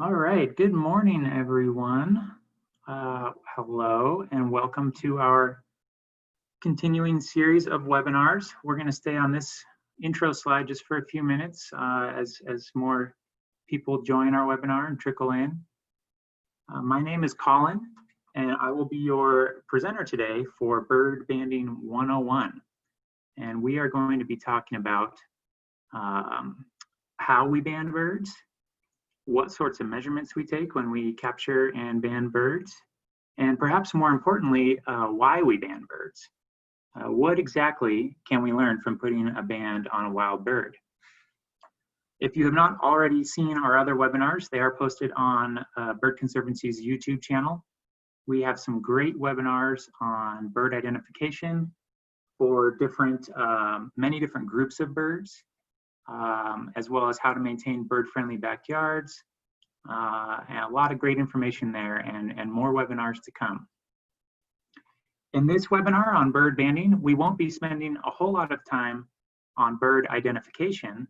All right, good morning, everyone. Hello, and welcome to our continuing series of webinars. We're going to stay on this intro slide just for a few minutes as more people join our webinar and trickle in. My name is Colin, and I will be your presenter today for Bird Banding 101. And we are going to be talking about how we band birds, what sorts of measurements we take when we capture and band birds, and perhaps more importantly, why we band birds. What exactly can we learn from putting a band on a wild bird? If you have not already seen our other webinars, they are posted on Bird Conservancy's YouTube channel. We have some great webinars on bird identification for many different groups of birds, as well as how to maintain bird-friendly backyards, and a lot of great information there and more webinars to come. In this webinar on bird banding, we won't be spending a whole lot of time on bird identification,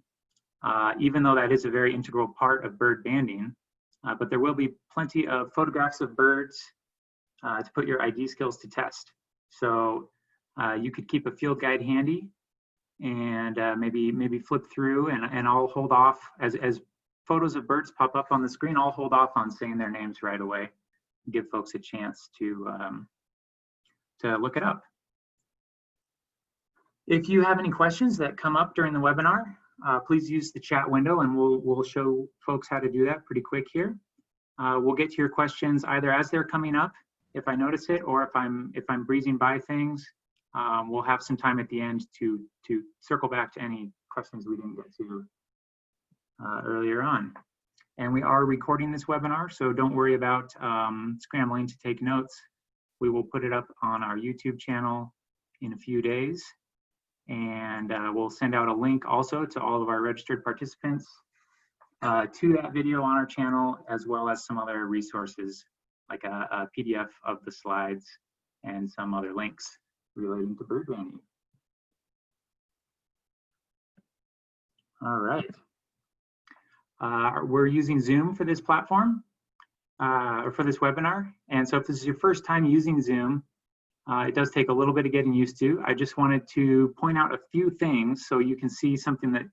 even though that is a very integral part of bird banding, but there will be plenty of photographs of birds to put your ID skills to test. So you could keep a field guide handy and maybe flip through, and I'll hold off as photos of birds pop up on the screen. I'll hold off on saying their names right away, give folks a chance to look it up. If you have any questions that come up during the webinar, please use the chat window, and we'll show folks how to do that pretty quick here. We'll get to your questions either as they're coming up, if I notice it, or if I'm breezing by things. We'll have some time at the end to circle back to any questions we didn't get to earlier on. And we are recording this webinar, so don't worry about scrambling to take notes. We will put it up on our YouTube channel in a few days, and we'll send out a link also to all of our registered participants to that video on our channel, as well as some other resources like a PDF of the slides and some other links relating to bird banding. All right. We're using Zoom for this platform, or for this webinar. And so if this is your first time using Zoom, it does take a little bit of getting used to. I just wanted to point out a few things so you can see something that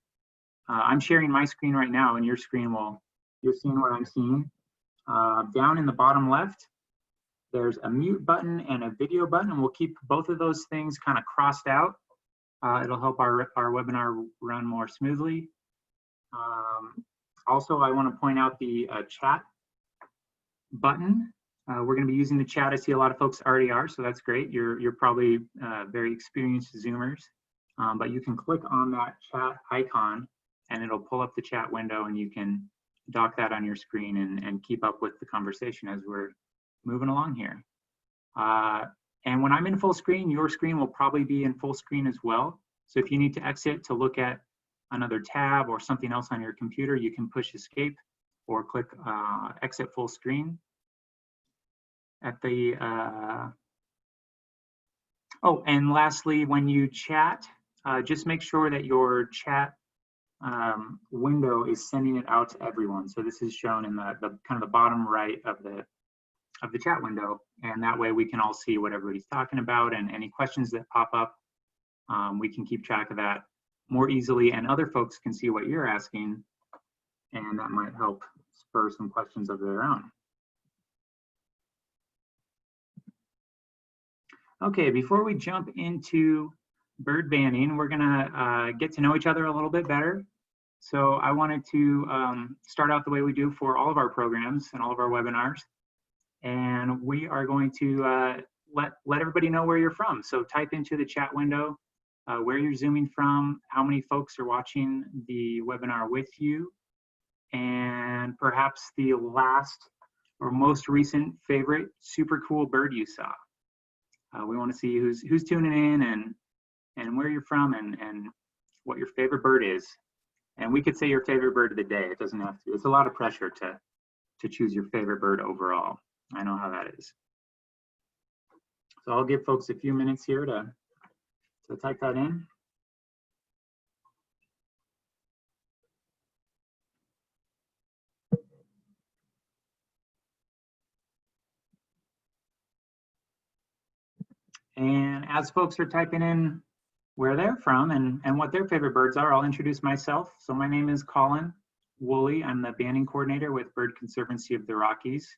I'm sharing my screen right now, and your screen you're seeing what I'm seeing. Down in the bottom left, there's a mute button and a video button, and we'll keep both of those things kind of crossed out. It'll help our webinar run more smoothly. Also, I want to point out the chat button. We're going to be using the chat. I see a lot of folks already are, so that's great. You're probably very experienced Zoomers, but you can click on that chat icon, and it'll pull up the chat window, and you can dock that on your screen and keep up with the conversation as we're moving along here. And when I'm in full screen, your screen will probably be in full screen as well. So if you need to exit to look at another tab or something else on your computer, you can push escape or click exit full screen. At the oh, and lastly, when you chat, just make sure that your chat window is sending it out to everyone. So this is shown in the kind of the bottom right of the chat window, and that way we can all see what everybody's talking about, and any questions that pop up, we can keep track of that more easily, and other folks can see what you're asking, and that might help spur some questions of their own. Okay, before we jump into bird banding, we're gonna get to know each other a little bit better. So I wanted to start out the way we do for all of our programs and all of our webinars. And we are going to let everybody know where you're from. So type into the chat window where you're Zooming from, how many folks are watching the webinar with you, and perhaps the last or most recent favorite super cool bird you saw. We want to see who's tuning in and where you're from and what your favorite bird is. And we could say your favorite bird of the day. It doesn't have to. It's a lot of pressure to choose your favorite bird overall. I know how that is. So I'll give folks a few minutes here to type that in. And as folks are typing in where they're from and what their favorite birds are, I'll introduce myself. So my name is Colin Woolley. I'm the banding coordinator with Bird Conservancy of the Rockies.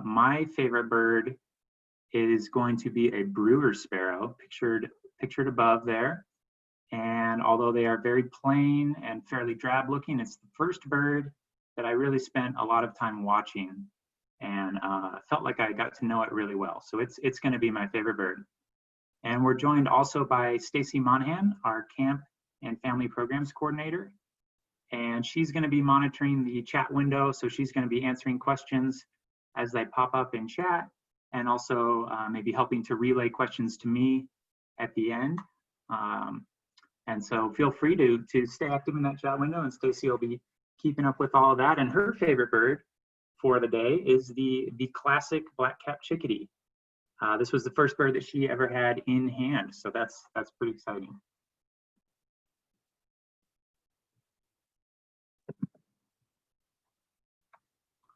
My favorite bird is going to be a brewer sparrow, pictured above there. And although they are very plain and fairly drab looking, it's the first bird that I really spent a lot of time watching and felt like I got to know it really well. So it's going to be my favorite bird. And we're joined also by Stacy Monahan, our camp and family programs coordinator. And she's going to be monitoring the chat window. So she's going to be answering questions as they pop up in chat, and also maybe helping to relay questions to me at the end. And so feel free to stay active in that chat window, and Stacy will be keeping up with all of that. And her favorite bird for the day is the classic black-capped chickadee. This was the first bird that she ever had in hand, so that's pretty exciting.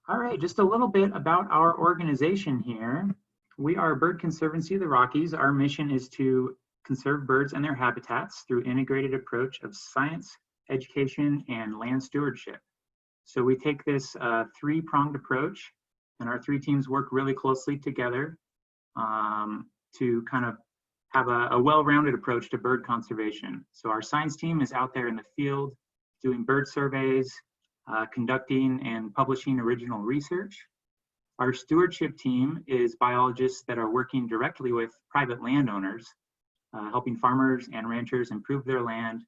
All right, just a little bit about our organization here. We are Bird Conservancy of the Rockies. Our mission is to conserve birds and their habitats through integrated approach of science, education, and land stewardship. So we take this three-pronged approach, and our three teams work really closely together to kind of have a well-rounded approach to bird conservation. So our science team is out there in the field doing bird surveys, conducting and publishing original research. Our stewardship team is biologists that are working directly with private landowners, helping farmers and ranchers improve their land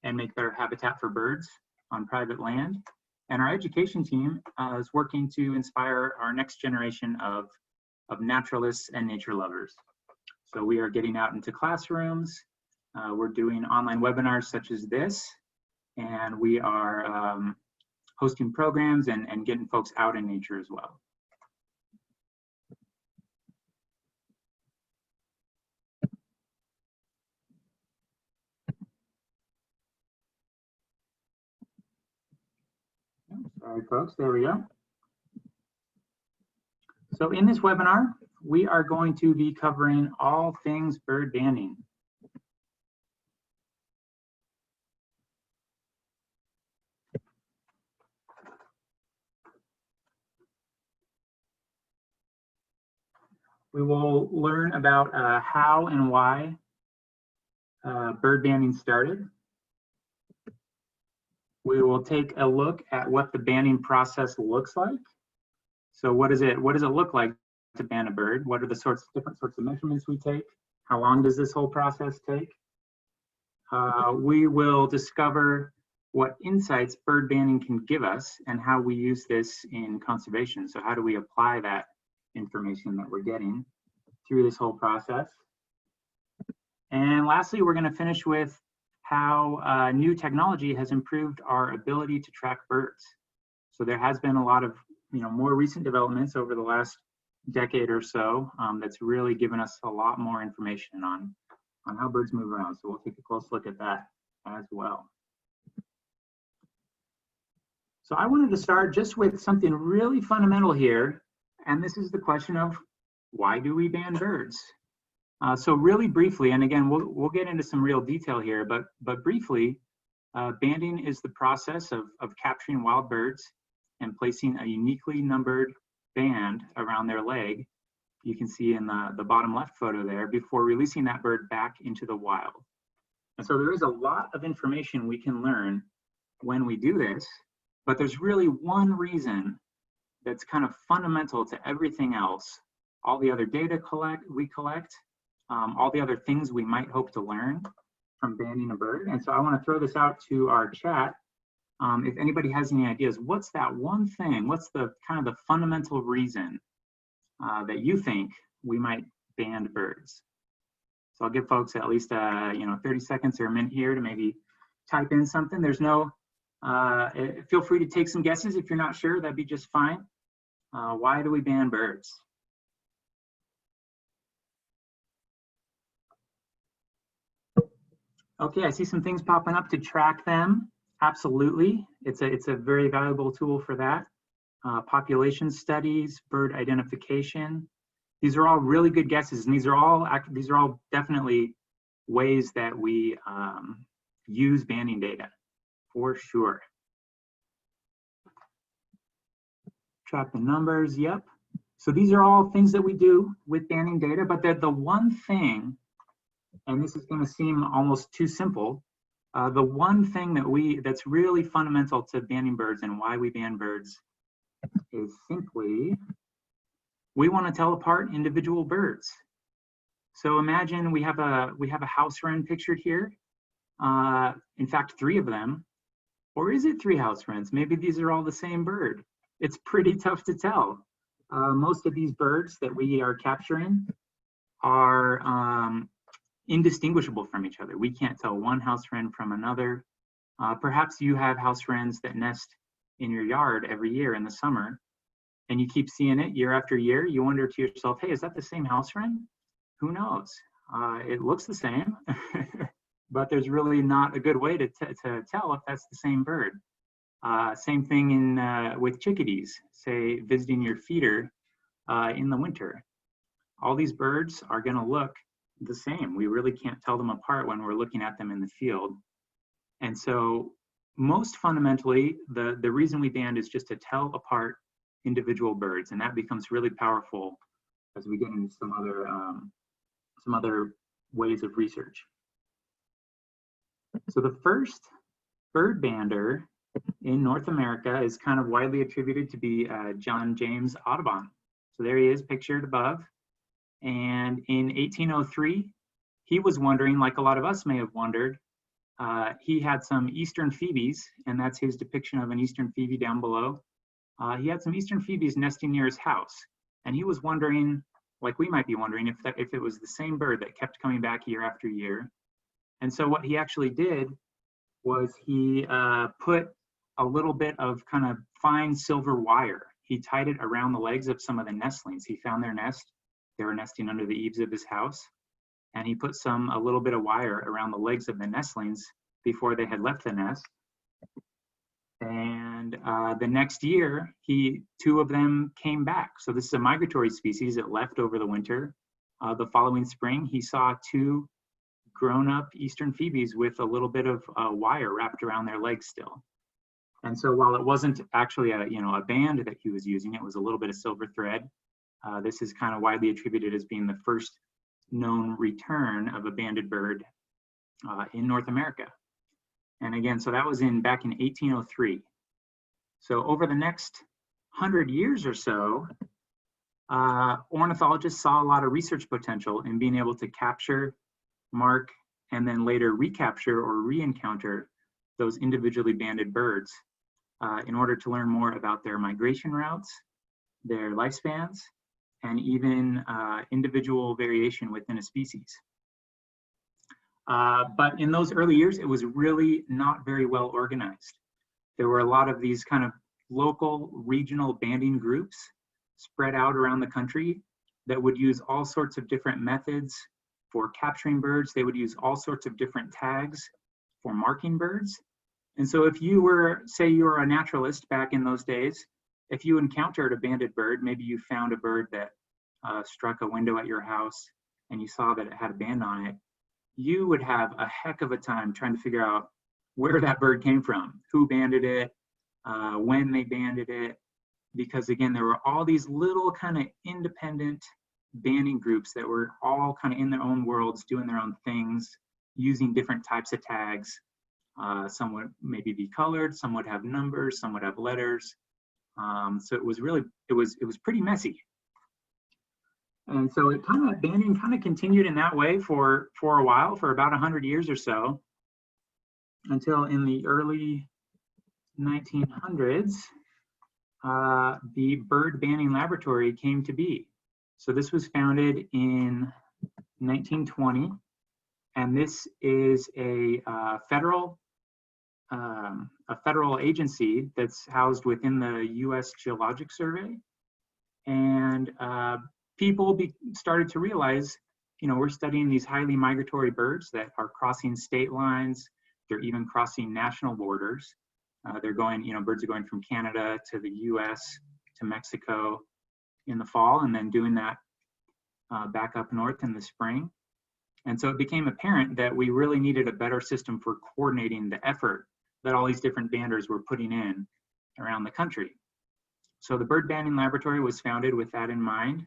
and make their habitat for birds on private land. And our education team is working to inspire our next generation of naturalists and nature lovers. So we are getting out into classrooms. We're doing online webinars such as this, and we are hosting programs and getting folks out in nature as well. Sorry, folks, there we go. So in this webinar, we are going to be covering all things bird banding. We will learn about how and why bird banding started. We will take a look at what the banding process looks like. So what does it look like to band a bird? What are the different sorts of measurements we take? How long does this whole process take? We will discover what insights bird banding can give us and how we use this in conservation. So how do we apply that information that we're getting through this whole process? And lastly, we're going to finish with how new technology has improved our ability to track birds. So there has been a lot of more recent developments over the last decade or so that's really given us a lot more information on how birds move around. So we'll take a close look at that as well. So I wanted to start just with something really fundamental here, and this is the question of why do we ban birds? So really briefly, and again, we'll get into some real detail here, but briefly, banding is the process of capturing wild birds and placing a uniquely numbered band around their leg. You can see in the bottom left photo there, before releasing that bird back into the wild. And so there is a lot of information we can learn when we do this, but there's really one reason that's kind of fundamental to everything else. All the other data we collect, all the other things we might hope to learn from banding a bird. And so I want to throw this out to our chat. If anybody has any ideas, what's that one thing? What's the kind of the fundamental reason that you think we might band birds? So I'll give folks at least 30 seconds or a minute here to maybe type in something. There's no, feel free to take some guesses if you're not sure, that'd be just fine. Why do we ban birds? Okay, I see some things popping up to track them. Absolutely, it's a very valuable tool for that. Population studies, bird identification. these are all really good guesses, and these are all definitely ways that we use banding data for sure. Track the numbers, yep. So these are all things that we do with banding data, but the one thing, and this is going to seem almost too simple, the one thing that's really fundamental to banding birds and why we band birds is simply we want to tell apart individual birds. So imagine we have a house wren pictured here. In fact, 3 of them. Or is it 3 house wrens? Maybe these are all the same bird. It's pretty tough to tell. Most of these birds that we are capturing are indistinguishable from each other. We can't tell one house wren from another. Perhaps you have house wrens that nest in your yard every year in the summer, and you keep seeing it year after year. You wonder to yourself, hey, is that the same house wren? Who knows? It looks the same, but there's really not a good way to tell if that's the same bird. Same thing with chickadees, say visiting your feeder in the winter. All these birds are going to look the same. We really can't tell them apart when we're looking at them in the field. And so most fundamentally, the reason we band is just to tell apart individual birds, and that becomes really powerful as we get into some other ways of research. So the first bird bander in North America is kind of widely attributed to be John James Audubon. So there he is pictured above. And in 1803, he was wondering, like a lot of us may have wondered, he had some eastern phoebes, and that's his depiction of an eastern phoebe down below. He had some eastern phoebes nesting near his house, and he was wondering, like we might be wondering, if it was the same bird that kept coming back year after year. And so what he actually did was he put a little bit of kind of fine silver wire. He tied it around the legs of some of the nestlings. He found their nest. They were nesting under the eaves of his house. And he put a little bit of wire around the legs of the nestlings before they had left the nest. And the next year, 2 of them came back. So this is a migratory species. It left over the winter. The following spring, he saw 2 grown-up eastern phoebes with a little bit of wire wrapped around their legs still. And so while it wasn't actually a band that he was using, it was a little bit of silver thread. This is kind of widely attributed as being the first known return of a banded bird in North America. And again, so that was back in 1803. So over the next 100 years or so, ornithologists saw a lot of research potential in being able to capture, mark, and then later recapture or re-encounter those individually banded birds in order to learn more about their migration routes, their lifespans, and even individual variation within a species. But in those early years, it was really not very well organized. There were a lot of these kind of local, regional banding groups spread out around the country that would use all sorts of different methods for capturing birds. They would use all sorts of different tags for marking birds. And so if you were, say you were a naturalist back in those days, if you encountered a banded bird, maybe you found a bird that struck a window at your house and you saw that it had a band on it, you would have a heck of a time trying to figure out where that bird came from, who banded it, when they banded it, because again, there were all these little kind of independent banding groups that were all kind of in their own worlds, doing their own things, using different types of tags. Some would maybe be colored, some would have numbers, some would have letters. So it was pretty messy. And so banding kind of continued in that way for a while, for about 100 years or so, until in the early 1900s, the Bird Banding Laboratory came to be. So this was founded in 1920, and this is a federal agency that's housed within the U.S. Geologic Survey. And people started to realize, we're studying these highly migratory birds that are crossing state lines. They're even crossing national borders. They're going, birds are going from Canada to the U.S. to Mexico in the fall, and then doing that back up north in the spring. And so it became apparent that we really needed a better system for coordinating the effort that all these different banders were putting in around the country. So the Bird Banding Laboratory was founded with that in mind.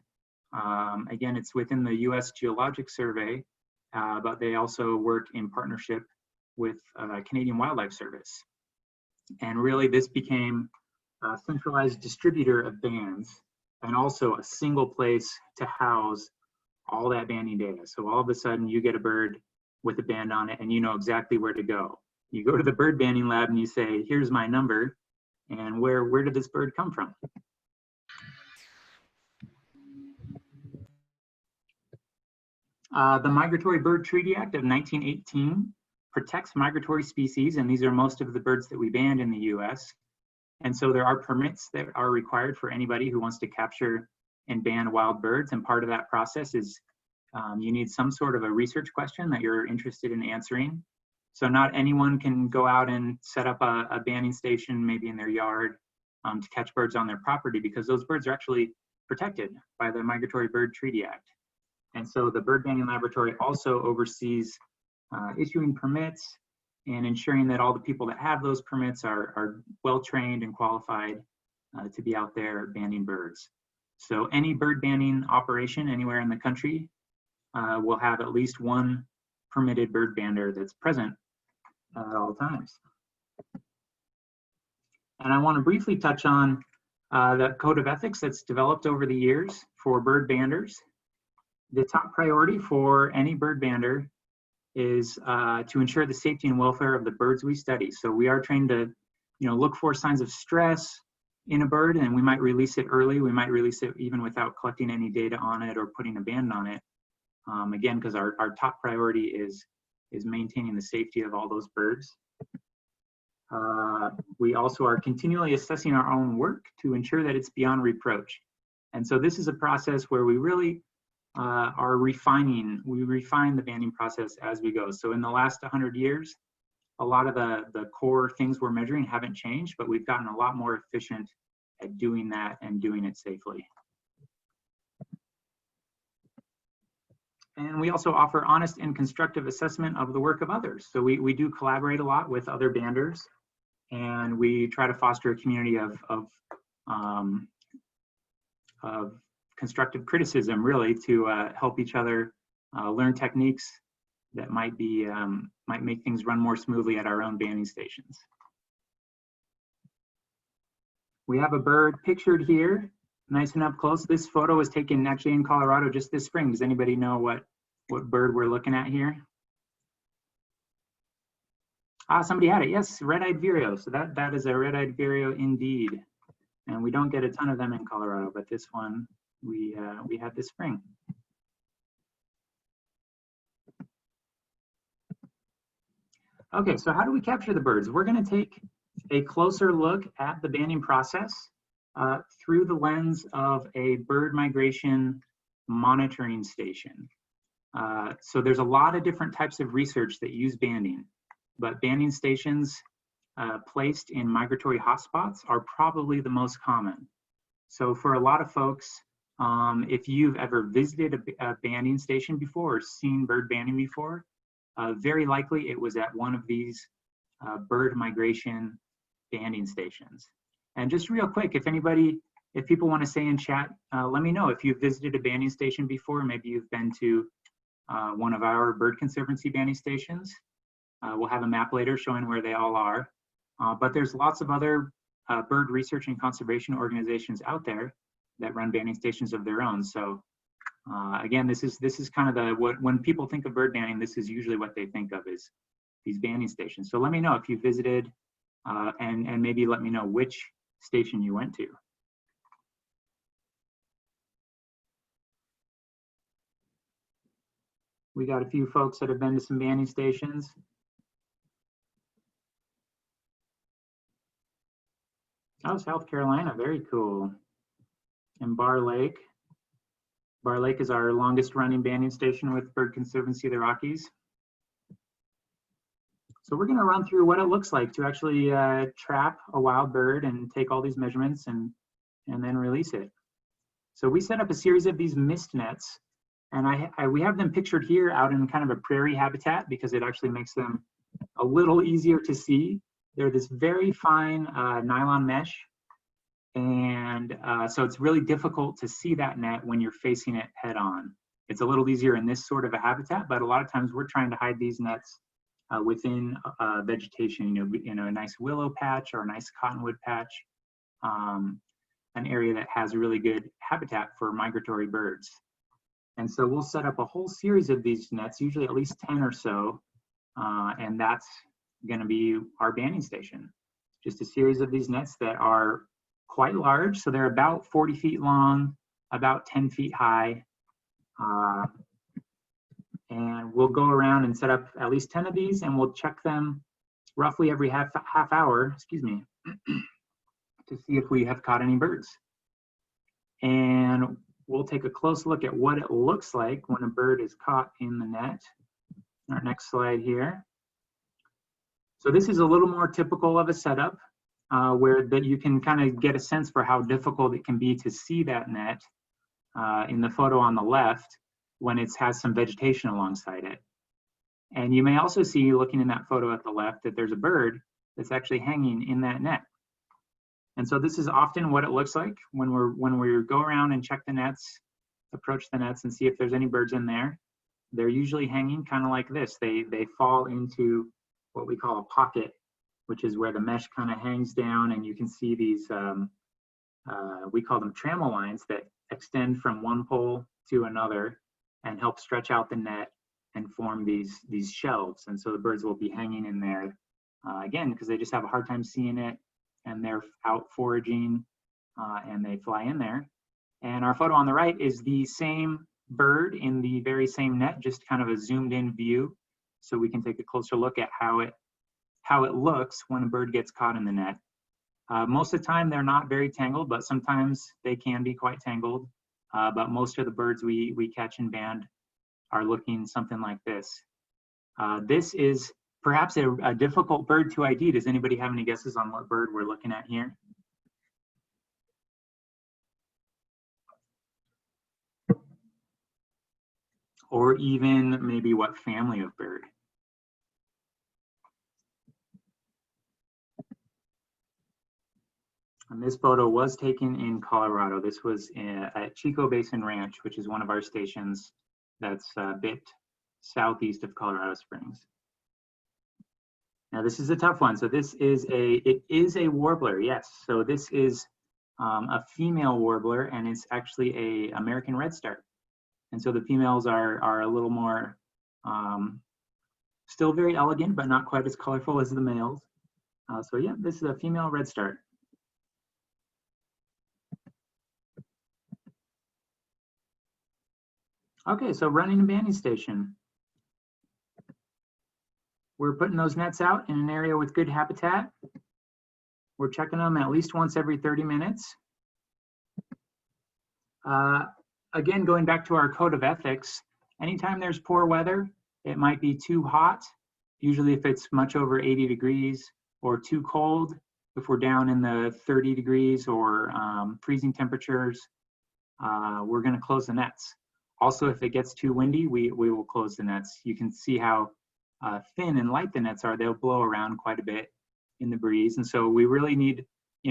Again, it's within the US Geologic Survey, but they also work in partnership with Canadian Wildlife Service. And really this became a centralized distributor of bands and also a single place to house all that banding data. So all of a sudden you get a bird with a band on it and you know exactly where to go. You go to the bird banding lab and you say, here's my number, and where did this bird come from? The Migratory Bird Treaty Act of 1918 protects migratory species, and these are most of the birds that we banned in the US. And so there are permits that are required for anybody who wants to capture and ban wild birds, and part of that process is you need some sort of a research question that you're interested in answering. So not anyone can go out and set up a banding station maybe in their yard to catch birds on their property, because those birds are actually protected by the Migratory Bird Treaty Act. And so the Bird Banding Laboratory also oversees issuing permits and ensuring that all the people that have those permits are well trained and qualified to be out there banding birds. So any bird banding operation anywhere in the country will have at least one permitted bird bander that's present at all times. And I want to briefly touch on the code of ethics that's developed over the years for bird banders. The top priority for any bird bander is to ensure the safety and welfare of the birds we study. So we are trained to, look for signs of stress in a bird, and we might release it early. We might release it even without collecting any data on it or putting a band on it. Again, because our top priority is maintaining the safety of all those birds. We also are continually assessing our own work to ensure that it's beyond reproach. And so this is a process where we really are refine the banding process as we go. So in the last 100 years, a lot of the core things we're measuring haven't changed, but we've gotten a lot more efficient at doing that and doing it safely. And we also offer honest and constructive assessment of the work of others. So we do collaborate a lot with other banders, and we try to foster a community of constructive criticism, really, to help each other learn techniques that might make things run more smoothly at our own banding stations. We have a bird pictured here, nice and up close. This photo was taken actually in Colorado just this spring. Does anybody know what bird we're looking at here? Somebody had it. Yes, red-eyed vireo. So that is a red-eyed vireo indeed. And we don't get a ton of them in Colorado, but this one we had this spring. Okay, so how do we capture the birds? We're going to take a closer look at the banding process through the lens of a bird migration monitoring station. So there's a lot of different types of research that use banding, but banding stations placed in migratory hotspots are probably the most common. So for a lot of folks, if you've ever visited a banding station before or seen bird banding before, very likely it was at one of these bird migration banding stations. And just real quick, if people want to say in chat, let me know if you've visited a banding station before. Maybe you've been to one of our Bird Conservancy banding stations. We'll have a map later showing where they all are. But there's lots of other bird research and conservation organizations out there that run banding stations of their own. So again, this is kind of when people think of bird banding, this is usually what they think of is these banding stations. So let me know if you visited and maybe let me know which station you went to. We got a few folks that have been to some banding stations. Oh, South Carolina, very cool. And Bar Lake. Bar Lake is our longest running banding station with Bird Conservancy of the Rockies. So we're gonna run through what it looks like to actually trap a wild bird and take all these measurements and then release it. So we set up a series of these mist nets And we have them pictured here out in kind of a prairie habitat because it actually makes them a little easier to see. They're this very fine nylon mesh. And so it's really difficult to see that net when you're facing it head on. It's a little easier in this sort of a habitat, but a lot of times we're trying to hide these nets within vegetation, a nice willow patch or a nice cottonwood patch, an area that has a really good habitat for migratory birds. And so we'll set up a whole series of these nets, usually at least 10 or so, and that's gonna be our banding station. Just a series of these nets that are quite large. So they're about 40 feet long, about 10 feet high. And we'll go around and set up at least 10 of these, and we'll check them roughly every half hour, to see if we have caught any birds. And we'll take a close look at what it looks like when a bird is caught in the net. Our next slide here. So this is a little more typical of a setup where that you can kind of get a sense for how difficult it can be to see that net in the photo on the left when it has some vegetation alongside it. And you may also see, looking in that photo at the left, that there's a bird that's actually hanging in that net. And so this is often what it looks like when we go around and check the nets, approach the nets and see if there's any birds in there. They're usually hanging kind of like this. They fall into what we call a pocket, which is where the mesh kind of hangs down, and you can see these, we call them trammel lines that extend from one pole to another and help stretch out the net and form these shelves. And so the birds will be hanging in there, again, because they just have a hard time seeing it, and they're out foraging, and they fly in there. And our photo on the right is the same bird in the very same net, just kind of a zoomed in view. So we can take a closer look at how it looks when a bird gets caught in the net. Most of the time they're not very tangled, but sometimes they can be quite tangled. But most of the birds we catch and band are looking something like this. This is perhaps a difficult bird to ID. Does anybody have any guesses on what bird we're looking at here? Or even maybe what family of bird? And this photo was taken in Colorado. This was at Chico Basin Ranch, which is one of our stations that's a bit southeast of Colorado Springs. Now this is a tough one. So this is it is a warbler, yes. So this is a female warbler, and it's actually a American redstart. And so the females are a little more, still very elegant, but not quite as colorful as the males. So yeah, this is a female redstart. Okay, so running a banding station. We're putting those nets out in an area with good habitat. We're checking them at least once every 30 minutes. Again, going back to our code of ethics, anytime there's poor weather, it might be too hot, usually if it's much over 80 degrees, or too cold, if we're down in the 30 degrees or freezing temperatures, we're gonna close the nets. Also, if it gets too windy, we will close the nets. You can see how thin and light the nets are. They'll blow around quite a bit in the breeze. And so we really need,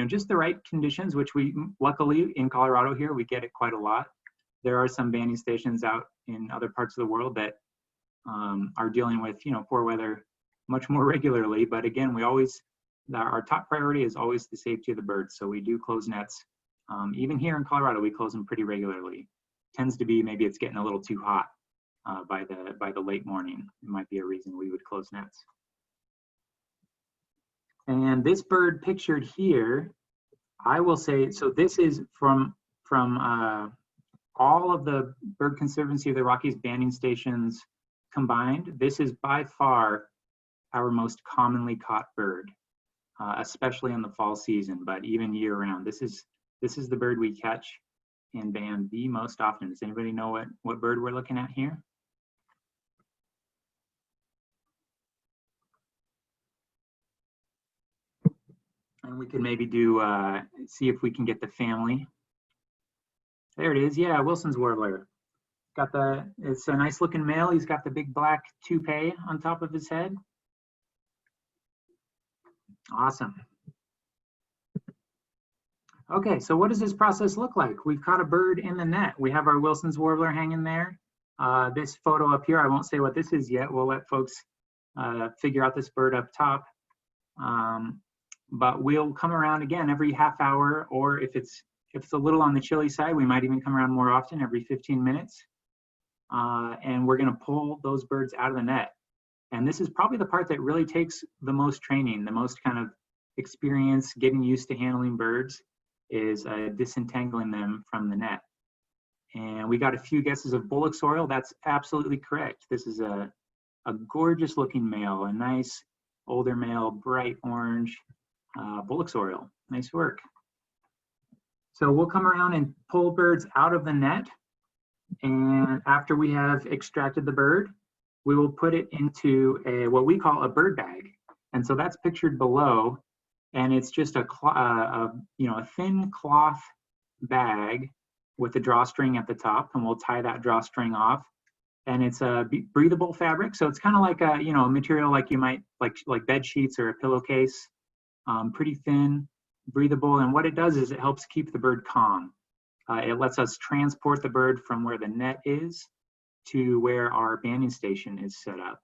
just the right conditions, which we, luckily in Colorado here, we get it quite a lot. There are some banding stations out in other parts of the world that are dealing with, poor weather much more regularly. But again, our top priority is always the safety of the birds. So we do close nets. Even here in Colorado, we close them pretty regularly. Tends to be maybe it's getting a little too hot by the late morning. It might be a reason we would close nets. And this bird pictured here, I will say, so this is from all of the Bird Conservancy of the Rockies banding stations combined. This is by far our most commonly caught bird, especially in the fall season, but even year round. This is the bird we catch and band the most often. Does anybody know what bird we're looking at here? And we could maybe see if we can get the family. There it is, yeah, Wilson's warbler. It's a nice looking male. He's got the big black toupee on top of his head. Awesome. Okay, so what does this process look like? We've caught a bird in the net. We have our Wilson's warbler hanging there. This photo up here, I won't say what this is yet. We'll let folks figure out this bird up top. But we'll come around again every half hour, or if it's a little on the chilly side, we might even come around more often, every 15 minutes. And we're gonna pull those birds out of the net. And this is probably the part that really takes the most training, the most kind of experience getting used to handling birds, is disentangling them from the net. And we got a few guesses of bullock's oil. That's absolutely correct. This is a gorgeous looking male, a nice older male, bright orange bullock's oil. Nice work. So we'll come around and pull birds out of the net. And after we have extracted the bird, we will put it into what we call a bird bag. And so that's pictured below. And it's just a thin cloth bag with a drawstring at the top, and we'll tie that drawstring off. And it's a breathable fabric, so it's kind of like a material like you might like bed sheets or a pillowcase. Pretty thin, breathable, and what it does is it helps keep the bird calm. It lets us transport the bird from where the net is to where our banding station is set up.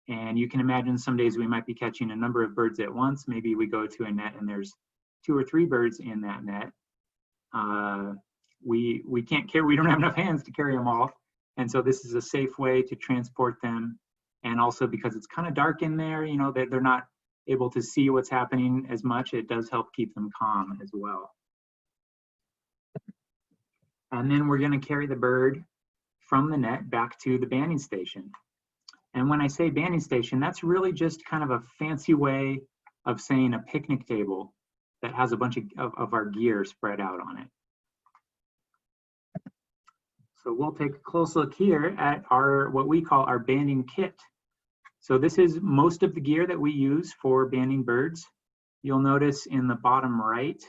And you can imagine some days we might be catching a number of birds at once. Maybe we go to a net and there's 2 or 3 birds in that net. We can't carry, we don't have enough hands to carry them all. And so this is a safe way to transport them. And also because it's kind of dark in there, they're not able to see what's happening as much. It does help keep them calm as well. And then we're going to carry the bird from the net back to the banding station. And when I say banding station, that's really just kind of a fancy way of saying a picnic table that has a bunch of our gear spread out on it. So we'll take a close look here at what we call our banding kit. So this is most of the gear that we use for banding birds. You'll notice in the bottom right,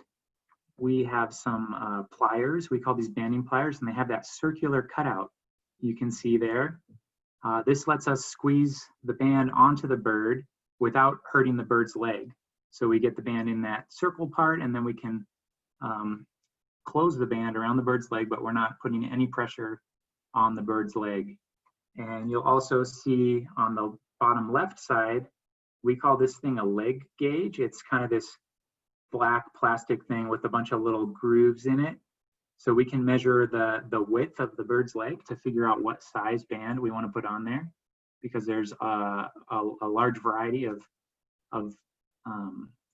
we have some pliers. We call these banding pliers, and they have that circular cutout you can see there. This lets us squeeze the band onto the bird without hurting the bird's leg. So we get the band in that circle part, and then we can close the band around the bird's leg, but we're not putting any pressure on the bird's leg. And you'll also see on the bottom left side, we call this thing a leg gauge. It's kind of this black plastic thing with a bunch of little grooves in it. So we can measure the width of the bird's leg to figure out what size band we want to put on there, because there's a large variety of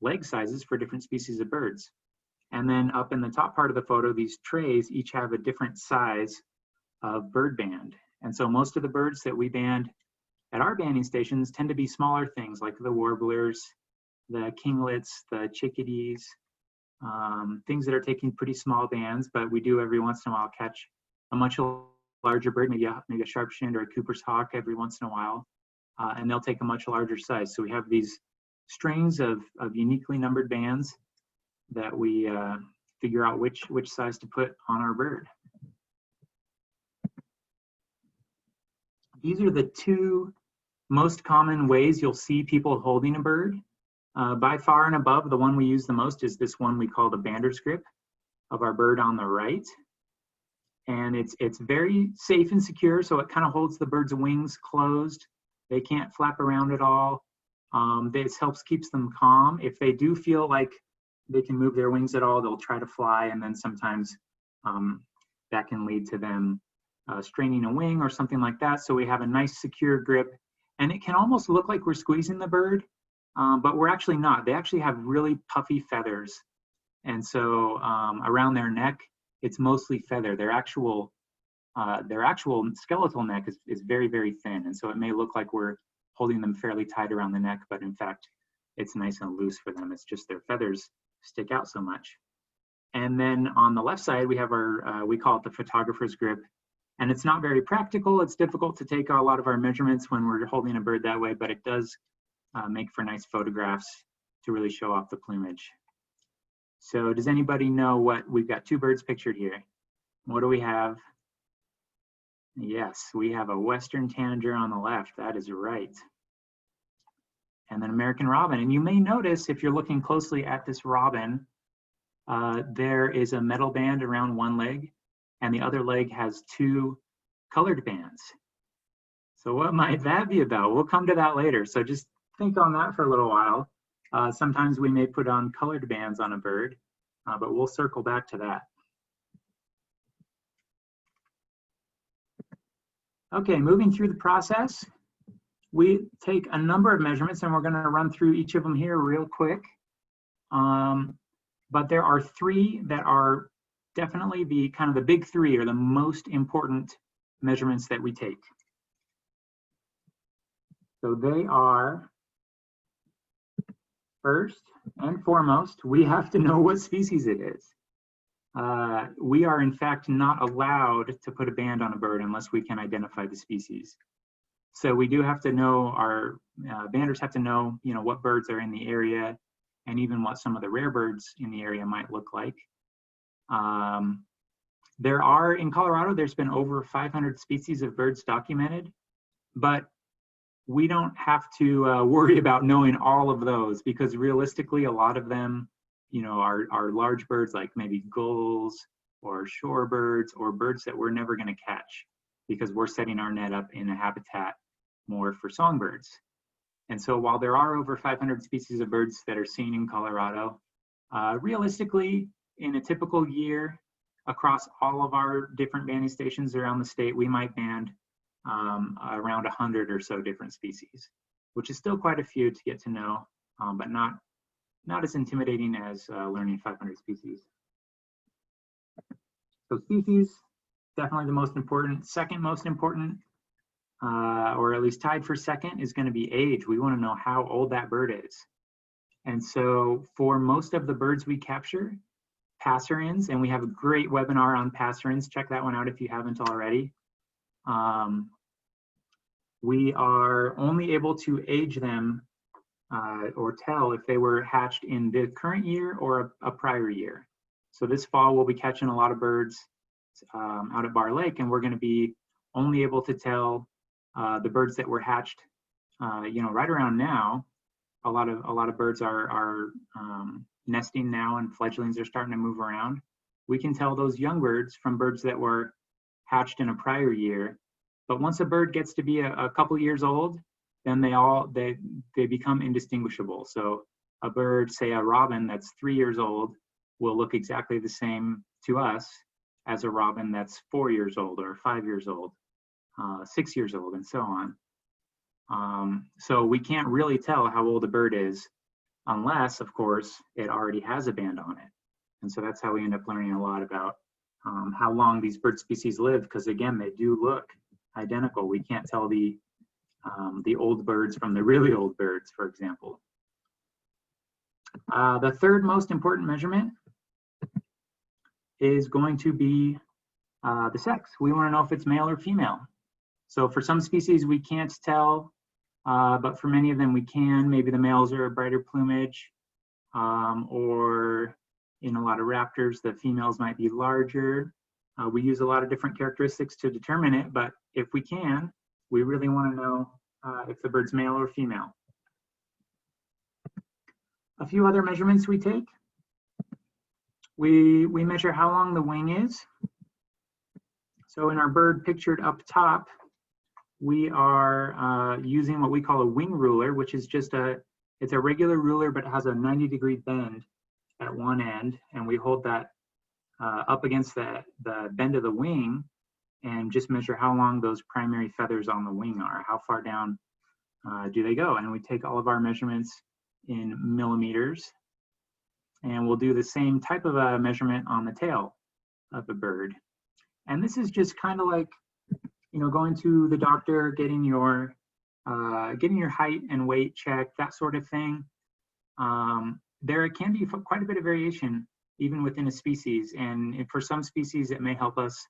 leg sizes for different species of birds. And then up in the top part of the photo, these trays each have a different size of bird band. And so most of the birds that we band at our banding stations tend to be smaller things like the warblers, the kinglets, the chickadees, things that are taking pretty small bands, but we do every once in a while catch a much larger bird, maybe a sharp-shinned or a Cooper's hawk every once in a while, and they'll take a much larger size. So we have these strings of uniquely numbered bands that we figure out which size to put on our bird. These are the 2 most common ways you'll see people holding a bird. By far and above, the one we use the most is this one we call the bander's grip of our bird on the right. And it's very safe and secure, so it kind of holds the bird's wings closed. They can't flap around at all. This helps keeps them calm. If they do feel like they can move their wings at all, they'll try to fly, and then sometimes that can lead to them straining a wing or something like that. So we have a nice secure grip, and it can almost look like we're squeezing the bird, but we're actually not. They actually have really puffy feathers, and so around their neck, it's mostly feather. Their actual skeletal neck is very, very thin, and so it may look like we're holding them fairly tight around the neck, but in fact, it's nice and loose for them. It's just their feathers stick out so much. And then on the left side, we have our, we call it the photographer's grip. And it's not very practical. It's difficult to take a lot of our measurements when we're holding a bird that way, but it does make for nice photographs to really show off the plumage. So does anybody know what, we've got 2 birds pictured here. What do we have Yes, we have a Western tanager on the left. That is right. And then American robin. And you may notice if you're looking closely at this robin, there is a metal band around one leg, and the other leg has two colored bands. So what might that be about? We'll come to that later. So just think on that for a little while. Sometimes we may put on colored bands on a bird, but we'll circle back to that. Okay, moving through the process, we take a number of measurements, and we're going to run through each of them here real quick. But there are three that are definitely the kind of the big three, or the most important measurements that we take. So they are, first and foremost, we have to know what species it is. We are in fact not allowed to put a band on a bird unless we can identify the species. So we do have to know, our banders have to know, what birds are in the area, and even what some of the rare birds in the area might look like. There are, in Colorado, there's been over 500 species of birds documented, but we don't have to worry about knowing all of those, because realistically, a lot of them, are large birds like maybe gulls or shorebirds, or birds that we're never going to catch because we're setting our net up in a habitat more for songbirds. And so while there are over 500 species of birds that are seen in Colorado, realistically, in a typical year, across all of our different banding stations around the state, we might band around 100 or so different species, which is still quite a few to get to know, but not as intimidating as learning 500 species. So species, definitely the most important. Second most important, or at least tied for second, is going to be age. We want to know how old that bird is. And so for most of the birds we capture, passerines, and we have a great webinar on passerines. Check that one out if you haven't already. We are only able to age them or tell if they were hatched in the current year or a prior year. So this fall, we'll be catching a lot of birds out at Bar Lake, and we're going to be only able to tell the birds that were hatched, right around now. A lot of birds are nesting now, and fledglings are starting to move around. We can tell those young birds from birds that were hatched in a prior year. But once a bird gets to be a couple years old, then they become indistinguishable. So a bird, say a robin that's 3 years old, will look exactly the same to us as a robin that's 4 years old or 5 years old, 6 years old, and so on. So we can't really tell how old a bird is unless, of course, it already has a band on it. And so that's how we end up learning a lot about how long these bird species live, because again, they do look identical. We can't tell the old birds from the really old birds, for example. The third most important measurement is going to be the sex. We want to know if it's male or female. So for some species we can't tell, but for many of them we can. Maybe the males are a brighter plumage, or in a lot of raptors, the females might be larger. We use a lot of different characteristics to determine it, but if we can, we really want to know if the bird's male or female. A few other measurements we take. We measure how long the wing is. So in our bird pictured up top, we are using what we call a wing ruler, which is just it's a regular ruler, but it has a 90-degree bend at one end, and we hold that up against the bend of the wing and just measure how long those primary feathers on the wing are, how far down do they go. And we take all of our measurements in millimeters, and we'll do the same type of a measurement on the tail of the bird. And this is just kind of like, going to the doctor, getting your height and weight checked, that sort of thing. There can be quite a bit of variation even within a species, and for some species it may help us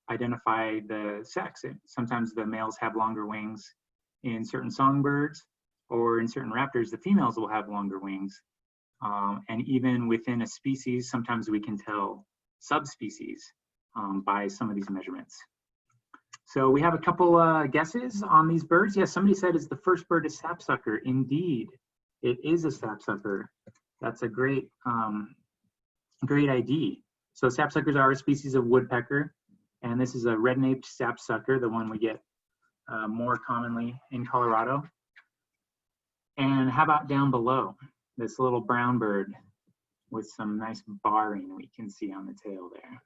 identify the sex. Sometimes the males have longer wings in certain songbirds, or in certain raptors the females will have longer wings. And even within a species, sometimes we can tell subspecies by some of these measurements. So we have a couple guesses on these birds. Yes, somebody said is the first bird a sapsucker. Indeed, it is a sapsucker. That's a great ID. So sapsuckers are a species of woodpecker, and this is a red-naped sapsucker, the one we get more commonly in Colorado. And how about down below, this little brown bird with some nice barring we can see on the tail there.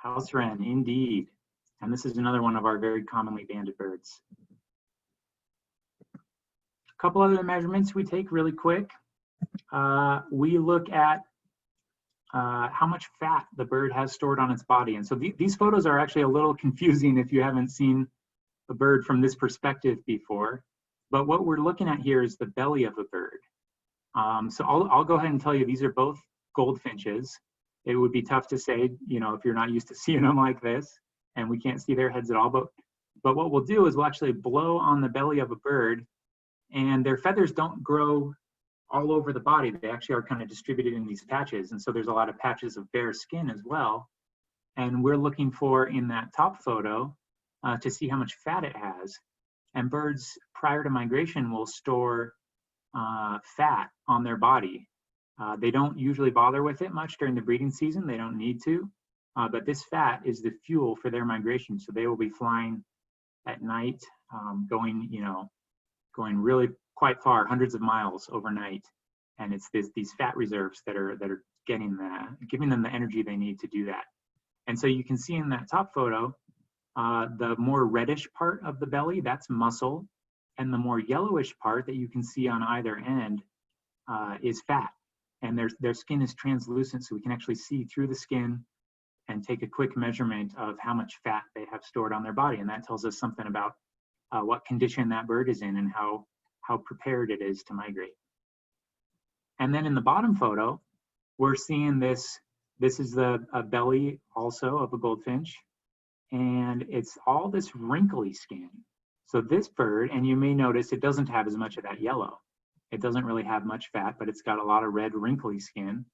House wren, indeed. And this is another one of our very commonly banded birds. A couple other measurements we take really quick. We look at how much fat the bird has stored on its body. And so these photos are actually a little confusing if you haven't seen a bird from this perspective before. But what we're looking at here is the belly of a bird. So I'll go ahead and tell you these are both goldfinches. It would be tough to say, you know, if you're not used to seeing them like this, and we can't see their heads at all. But what we'll do is we'll actually blow on the belly of a bird, and their feathers don't grow all over the body. They actually are kind of distributed in these patches. And so there's a lot of patches of bare skin as well. And we're looking for, in that top photo, to see how much fat it has. And birds prior to migration will store fat on their body. They don't usually bother with it much during the breeding season. They don't need to. But this fat is the fuel for their migration. So they will be flying at night, going really quite far, hundreds of miles overnight. And it's these fat reserves that are giving them the energy they need to do that. And so you can see in that top photo, the more reddish part of the belly, that's muscle. And the more yellowish part that you can see on either end is fat. And their skin is translucent, so we can actually see through the skin and take a quick measurement of how much fat they have stored on their body. And that tells us something about what condition that bird is in and how prepared it is to migrate. And then in the bottom photo, we're seeing this is a belly also of a goldfinch, and it's all this wrinkly skin. So this bird, and you may notice it doesn't have as much of that yellow. It doesn't really have much fat, but it's got a lot of red wrinkly skin.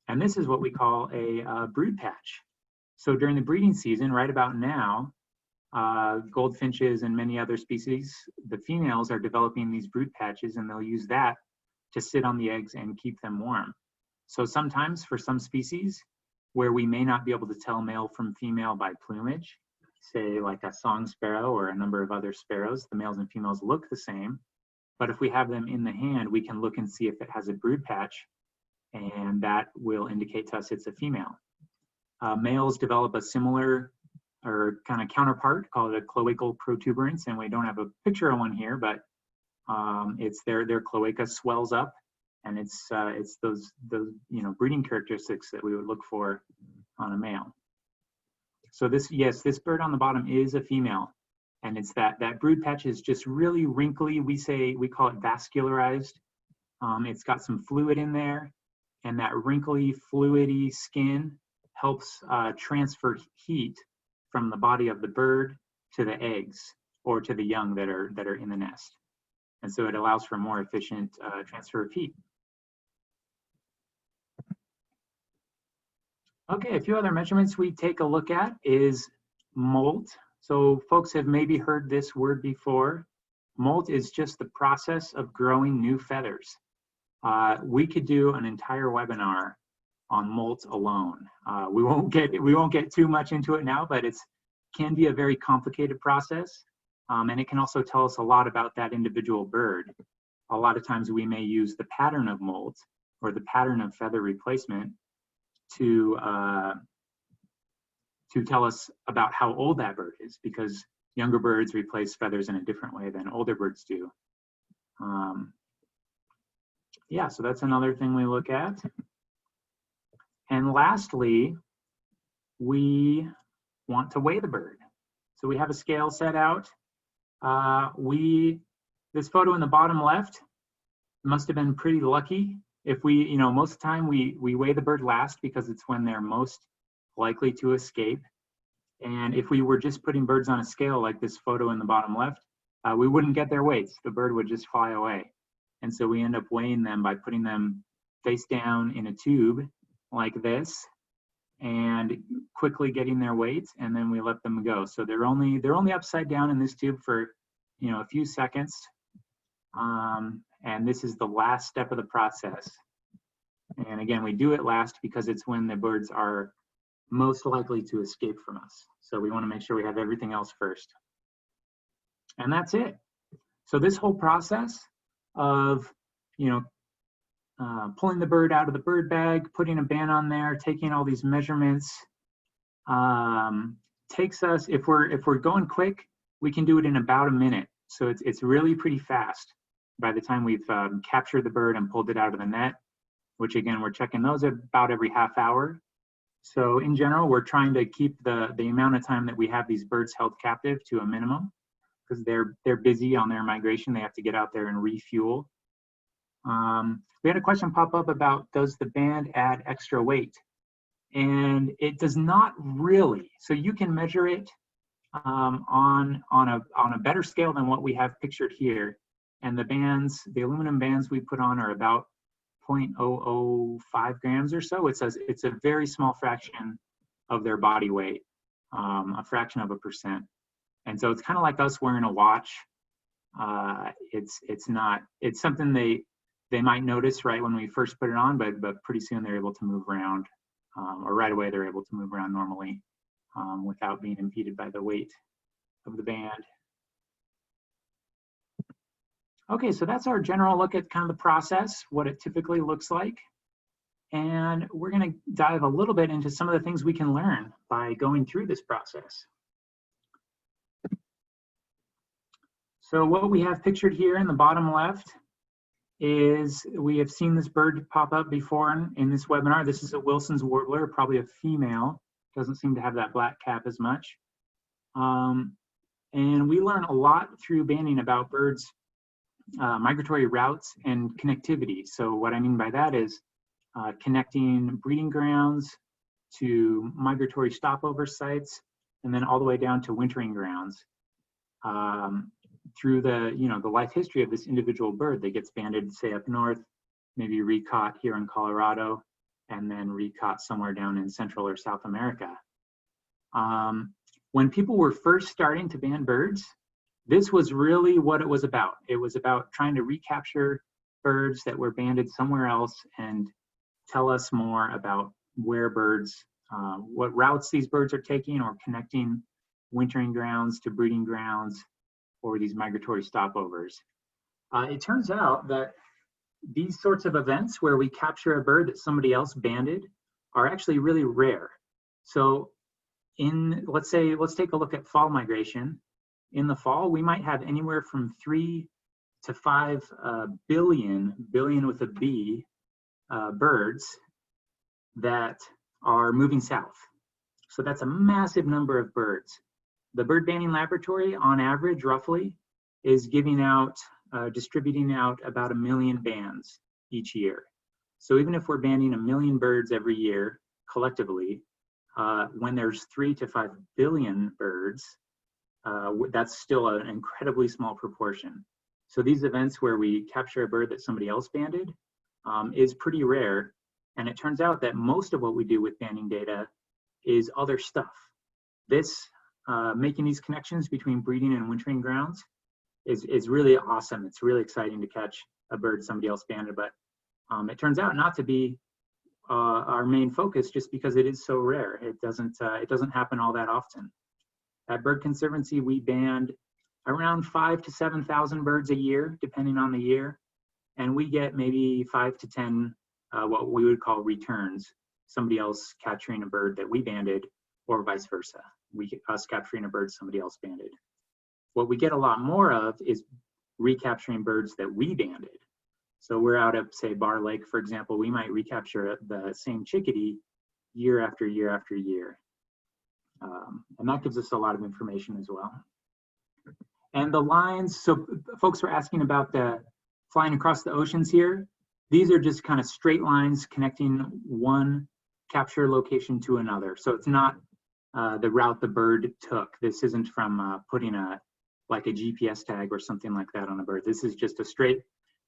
And this is what we call a brood patch. So during the breeding season, right about now, goldfinches and many other species, the females are developing these brood patches, and they'll use that to sit on the eggs and keep them warm. So sometimes for some species where we may not be able to tell male from female by plumage, say like a song sparrow or a number of other sparrows, the males and females look the same. But if we have them in the hand, we can look and see if it has a brood patch, and that will indicate to us it's a female. Males develop a similar or kind of counterpart called a cloacal protuberance, and we don't have a picture of one here, but it's their cloaca swells up, and it's those breeding characteristics that we would look for on a male. So this bird on the bottom is a female. And it's that brood patch is just really wrinkly. We call it vascularized. It's got some fluid in there, and that wrinkly, fluidy skin helps transfer heat from the body of the bird to the eggs or to the young that are in the nest. And so it allows for more efficient transfer of heat. Okay, a few other measurements we take a look at is molt. So folks have maybe heard this word before. Molt is just the process of growing new feathers. We could do an entire webinar on molt alone. We won't get too much into it now, but it can be a very complicated process, and it can also tell us a lot about that individual bird. A lot of times we may use the pattern of molt or the pattern of feather replacement to tell us about how old that bird is, because younger birds replace feathers in a different way than older birds do. Yeah, so that's another thing we look at. And lastly, we want to weigh the bird. So we have a scale set out. This photo in the bottom left must have been pretty lucky. If most of the time we weigh the bird last because it's when they're most likely to escape. And if we were just putting birds on a scale like this photo in the bottom left, we wouldn't get their weights. The bird would just fly away. And so we end up weighing them by putting them face down in a tube like this. and quickly getting their weight, and then we let them go. So they're only upside down in this tube for a few seconds, and this is the last step of the process. And again, we do it last because it's when the birds are most likely to escape from us. So we want to make sure we have everything else first. And that's it. So this whole process of pulling the bird out of the bird bag, putting a band on there, taking all these measurements, takes us, if we're going quick, we can do it in about a minute. So it's really pretty fast by the time we've captured the bird and pulled it out of the net, which again, we're checking those about every half hour. So in general, we're trying to keep the amount of time that we have these birds held captive to a minimum, because they're busy on their migration. They have to get out there and refuel. We had a question pop up about, does the band add extra weight? And it does not really. So you can measure it on a better scale than what we have pictured here. And the aluminum bands we put on are about 0.005 grams or so. It's a very small fraction of their body weight, a fraction of a percent. And so it's kind of like us wearing a watch. It's something they might notice right when we first put it on, but pretty soon they're able to move around, or right away they're able to move around normally without being impeded by the weight of the band. Okay, so that's our general look at kind of the process, what it typically looks like. And we're going to dive a little bit into some of the things we can learn by going through this process. So what we have pictured here in the bottom left is, we have seen this bird pop up before in this webinar. This is a Wilson's warbler, probably a female. Doesn't seem to have that black cap as much. And we learn a lot through banding about birds' migratory routes and connectivity. So what I mean by that is connecting breeding grounds to migratory stopover sites, and then all the way down to wintering grounds. Through the life history of this individual bird that gets banded, say up north, maybe recaught here in Colorado, and then recaught somewhere down in Central or South America. When people were first starting to band birds, this was really what it was about. It was about trying to recapture birds that were banded somewhere else and tell us more about where birds, what routes these birds are taking, or connecting wintering grounds to breeding grounds, or these migratory stopovers. It turns out that these sorts of events where we capture a bird that somebody else banded are actually really rare. So let's take a look at fall migration. In the fall, we might have anywhere from 3 to 5 billion with a B, birds that are moving south. So that's a massive number of birds. The bird banding laboratory, on average, roughly, is giving out, distributing out about 1 million bands each year. So even if we're banding 1 million birds every year collectively, when there's 3 to 5 billion birds, that's still an incredibly small proportion. So these events where we capture a bird that somebody else banded is pretty rare. And it turns out that most of what we do with banding data is other stuff. Making these connections between breeding and wintering grounds is really awesome. It's really exciting to catch a bird somebody else banded, but it turns out not to be our main focus, just because it is so rare. It doesn't happen all that often. At Bird Conservancy, we band around 5,000 to 7,000 birds a year, depending on the year, and we get maybe 5 to 10 what we would call returns, somebody else capturing a bird that we banded, or vice versa. Us capturing a bird somebody else banded. What we get a lot more of is recapturing birds that we banded. So we're out at, say, Bar Lake, for example, we might recapture the same chickadee year after year after year. And that gives us a lot of information as well. And the lines, so folks were asking about the flying across the oceans here. These are just kind of straight lines connecting one capture location to another. So it's not the route the bird took. This isn't from putting like a GPS tag or something like that on a bird. This is just a straight,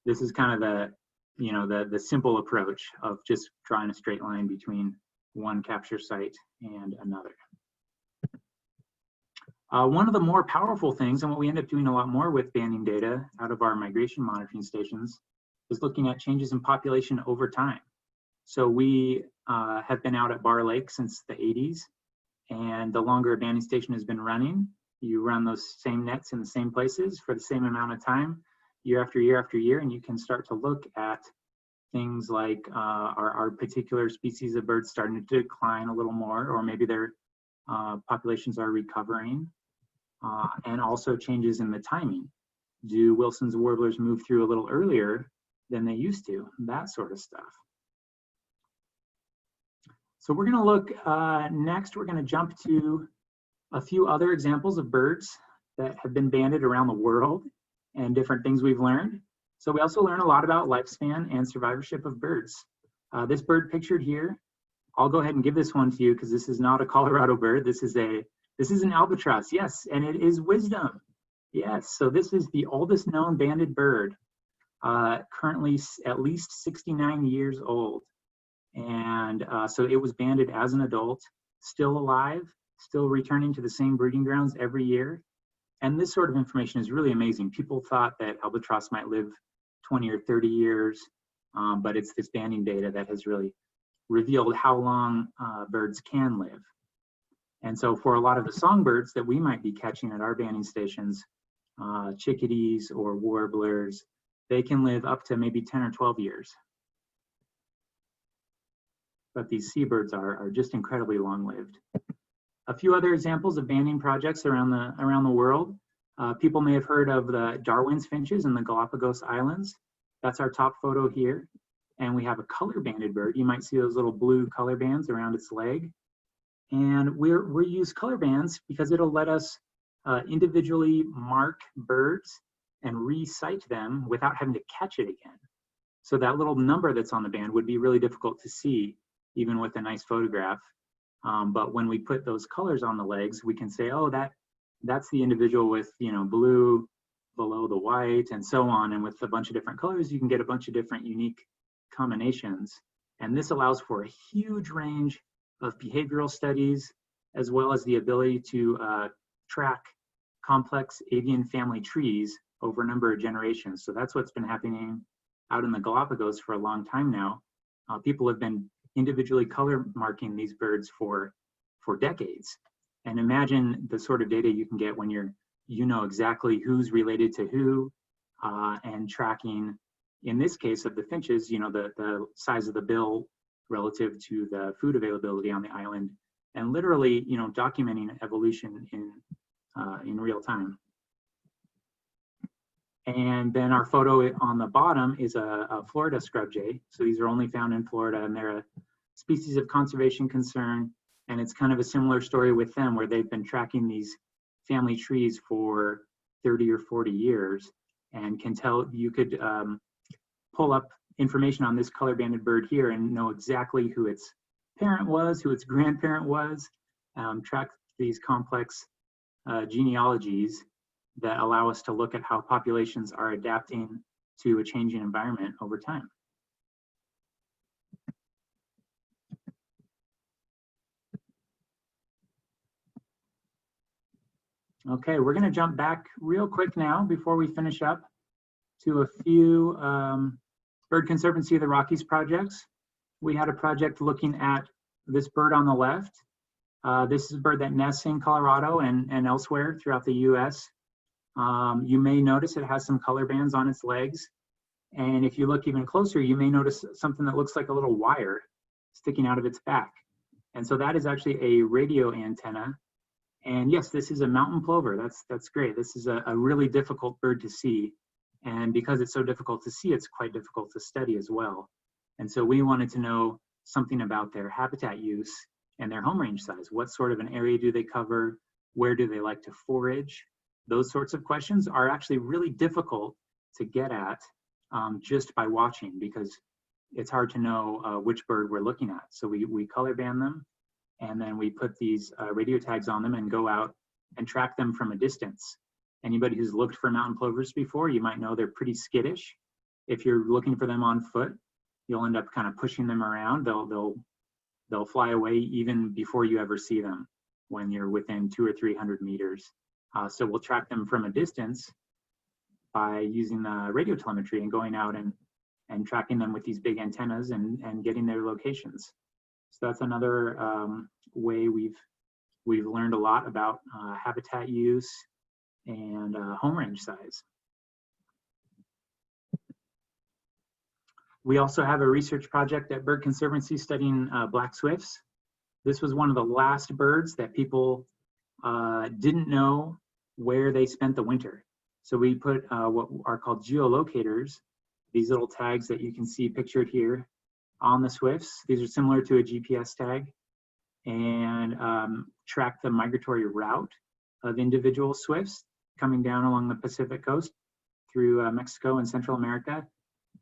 this is kind of the simple approach of just drawing a straight line between one capture site and another. One of the more powerful things, and what we end up doing a lot more with banding data out of our migration monitoring stations, is looking at changes in population over time. So we have been out at Bar Lake since the 80s, and the longer a banding station has been running, you run those same nets in the same places for the same amount of time, year after year after year, and you can start to look at things like are particular species of birds starting to decline a little more, or maybe their populations are recovering, and also changes in the timing. Do Wilson's warblers move through a little earlier than they used to? That sort of stuff. So we're going to look next, we're going to jump to a few other examples of birds that have been banded around the world and different things we've learned. So we also learn a lot about lifespan and survivorship of birds. This bird pictured here, I'll go ahead and give this one to you because this is not a Colorado bird. This is an albatross, yes, and it is wisdom. Yes, so this is the oldest known banded bird, currently at least 69 years old. And so it was banded as an adult, still alive, still returning to the same breeding grounds every year. And this sort of information is really amazing. People thought that albatross might live 20 or 30 years, but it's this banding data that has really revealed how long birds can live. And so for a lot of the songbirds that we might be catching at our banding stations, chickadees or warblers, they can live up to maybe 10 or 12 years. But these seabirds are just incredibly long-lived. A few other examples of banding projects around the world. People may have heard of the Darwin's finches in the Galapagos Islands. That's our top photo here. And we have a color banded bird. You might see those little blue color bands around its leg. And we use color bands because it'll let us individually mark birds and re-site them without having to catch it again. So that little number that's on the band would be really difficult to see, even with a nice photograph. But when we put those colors on the legs, we can say, oh, that's the individual with, blue below the white and so on. And with a bunch of different colors, you can get a bunch of different unique combinations. And this allows for a huge range of behavioral studies, as well as the ability to track complex avian family trees over a number of generations. So that's what's been happening out in the Galapagos for a long time now. People have been individually color marking these birds for decades. And imagine the sort of data you can get when you know exactly who's related to who, and tracking, in this case of the finches, the size of the bill relative to the food availability on the island, and literally, documenting evolution in real time. And then our photo on the bottom is a Florida scrub jay. So these are only found in Florida, and they're a species of conservation concern. And it's kind of a similar story with them, where they've been tracking these family trees for 30 or 40 years, and can tell, you could pull up information on this color banded bird here and know exactly who its parent was, who its grandparent was, track these complex genealogies that allow us to look at how populations are adapting to a changing environment over time. Okay, we're going to jump back real quick now before we finish up to a few Bird Conservancy of the Rockies projects. We had a project looking at this bird on the left. This is a bird that nests in Colorado and elsewhere throughout the US. You may notice it has some color bands on its legs. And if you look even closer, you may notice something that looks like a little wire sticking out of its back. And so that is actually a radio antenna. And yes, this is a mountain plover. That's great. This is a really difficult bird to see. And because it's so difficult to see, it's quite difficult to study as well. And so we wanted to know something about their habitat use and their home range size. What sort of an area do they cover? Where do they like to forage? Those sorts of questions are actually really difficult to get at just by watching, because it's hard to know which bird we're looking at. So we color band them, and then we put these radio tags on them and go out and track them from a distance. Anybody who's looked for mountain plovers before, you might know they're pretty skittish. If you're looking for them on foot, you'll end up kind of pushing them around. They'll they'll fly away even before you ever see them when you're within 200 or 300 meters. So we'll track them from a distance by using the radio telemetry and going out and tracking them with these big antennas and getting their locations. So that's another way we've learned a lot about habitat use and home range size. We also have a research project at Bird Conservancy studying black swifts. This was one of the last birds that people didn't know where they spent the winter. So we put what are called geolocators, these little tags that you can see pictured here on the swifts. These are similar to a GPS tag, and track the migratory route of individual swifts coming down along the Pacific coast through Mexico and Central America,